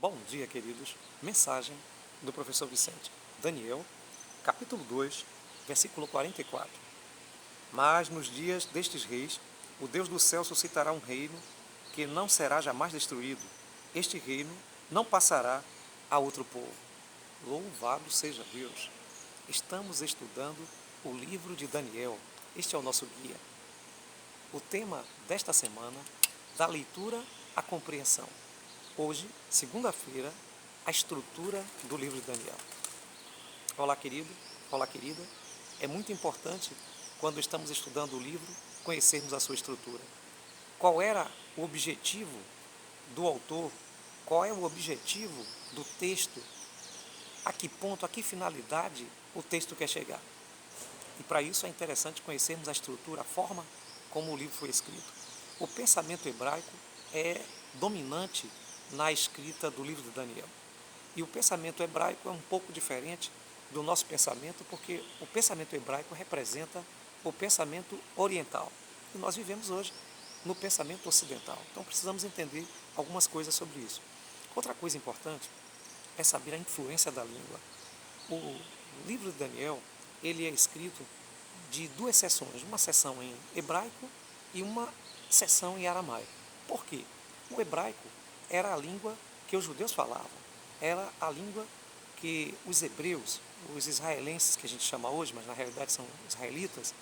Bom dia, queridos. Mensagem do professor Vicente. Daniel, capítulo 2, versículo 44. Mas nos dias destes reis, o Deus do céu suscitará um reino que não será jamais destruído. Este reino não passará a outro povo. Louvado seja Deus! Estamos estudando o livro de Daniel. Este é o nosso guia. O tema desta semana, da leitura à compreensão. Hoje, segunda-feira, a estrutura do livro de Daniel. Olá, querido. Olá, querida. É muito importante, quando estamos estudando o livro, conhecermos a sua estrutura. Qual era o objetivo do autor? Qual é o objetivo do texto? A que ponto, a que finalidade o texto quer chegar? E para isso é interessante conhecermos a estrutura, a forma como o livro foi escrito. O pensamento hebraico é dominante na escrita do livro de Daniel. E o pensamento hebraico é um pouco diferente do nosso pensamento, porque o pensamento hebraico representa o pensamento oriental. E nós vivemos hoje no pensamento ocidental. Então precisamos entender algumas coisas sobre isso. Outra coisa importante é saber a influência da língua. O livro de Daniel, ele é escrito de duas seções, uma seção em hebraico e uma seção em aramaico. Por quê? O hebraico era a língua que os judeus falavam, era a língua que os hebreus, os israelenses que a gente chama hoje, mas na realidade são israelitas,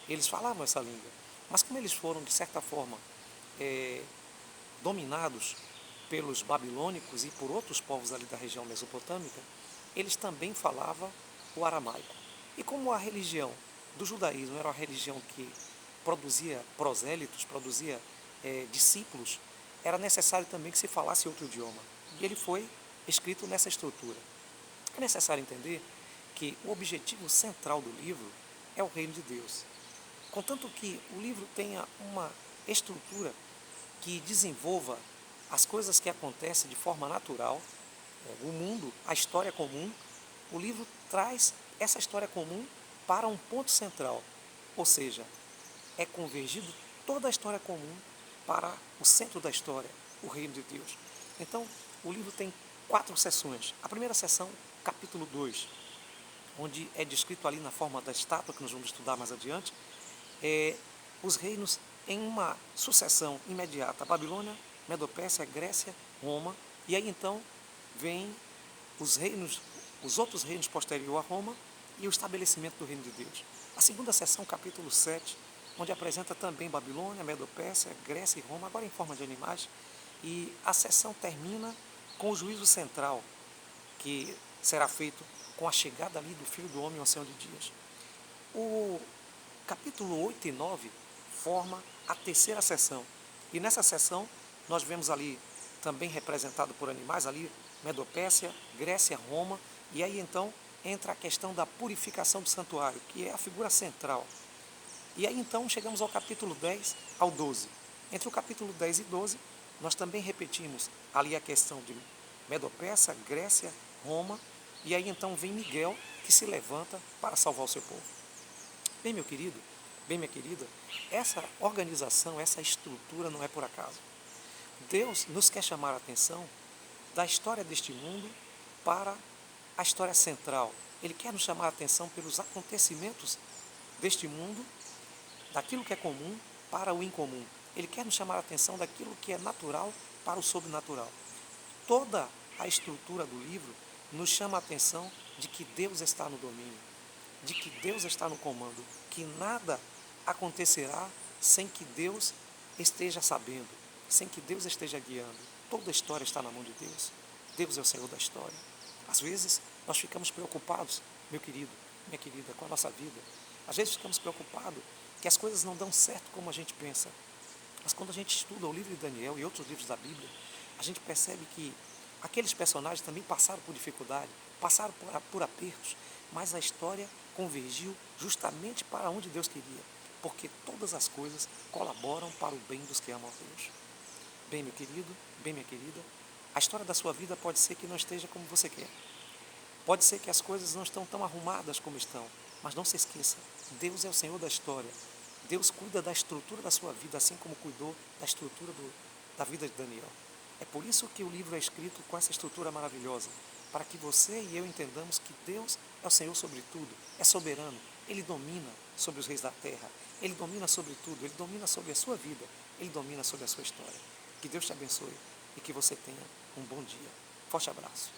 eles falavam essa língua. Mas como eles foram, de certa forma, dominados pelos babilônicos e por outros povos ali da região mesopotâmica, eles também falavam o aramaico. E como a religião do judaísmo era uma religião que produzia prosélitos, produzia discípulos, era necessário também que se falasse outro idioma. E ele foi escrito nessa estrutura. É necessário entender que o objetivo central do livro é o reino de Deus. Contanto que o livro tenha uma estrutura que desenvolva as coisas que acontecem de forma natural, o mundo, a história comum, o livro traz essa história comum para um ponto central, ou seja, é convergido toda a história comum para o centro da história, o reino de Deus. Então, o livro tem 4 seções. A primeira seção, capítulo 2, onde é descrito ali na forma da estátua, que nós vamos estudar mais adiante, os reinos em uma sucessão imediata: Babilônia, Medo-Pérsia, Grécia, Roma, e aí então vem os reinos, os outros reinos posterior a Roma e o estabelecimento do reino de Deus. A segunda seção, capítulo 7, onde apresenta também Babilônia, Medo-Pérsia, Grécia e Roma, agora em forma de animais, e a seção termina com o juízo central, que será feito com a chegada ali do Filho do Homem ao Senhor de Dias. O capítulo 8 e 9 forma a terceira seção, e nessa seção nós vemos ali também representado por animais, ali Medo-Pérsia, Grécia, Roma, e aí então entra a questão da purificação do santuário, que é a figura central. E aí então chegamos ao capítulo 10 ao 12. Entre o capítulo 10 e 12, nós também repetimos ali a questão de Medo-Pérsia, Grécia, Roma, e aí então vem Miguel, que se levanta para salvar o seu povo. Bem, meu querido, bem, minha querida, essa organização, essa estrutura não é por acaso. Deus nos quer chamar a atenção da história deste mundo para a história central. Ele quer nos chamar a atenção pelos acontecimentos deste mundo, daquilo que é comum para o incomum. Ele quer nos chamar a atenção daquilo que é natural para o sobrenatural. Toda a estrutura do livro nos chama a atenção de que Deus está no domínio, de que Deus está no comando, que nada acontecerá sem que Deus esteja sabendo, sem que Deus esteja guiando. Toda a história está na mão de Deus. Deus é o Senhor da história. Às vezes nós ficamos preocupados, meu querido, minha querida, com a nossa vida. Às vezes ficamos preocupados que as coisas não dão certo como a gente pensa. Mas quando a gente estuda o livro de Daniel e outros livros da Bíblia, a gente percebe que aqueles personagens também passaram por dificuldade, passaram por apertos, mas a história convergiu justamente para onde Deus queria, porque todas as coisas colaboram para o bem dos que amam a Deus. Bem, meu querido, bem, minha querida, a história da sua vida pode ser que não esteja como você quer. Pode ser que as coisas não estão tão arrumadas como estão, mas não se esqueça, Deus é o Senhor da história. Deus cuida da estrutura da sua vida, assim como cuidou da estrutura da vida de Daniel. É por isso que o livro é escrito com essa estrutura maravilhosa, para que você e eu entendamos que Deus é o Senhor sobre tudo, é soberano, Ele domina sobre os reis da terra, Ele domina sobre tudo, Ele domina sobre a sua vida, Ele domina sobre a sua história. Que Deus te abençoe e que você tenha um bom dia. Forte abraço.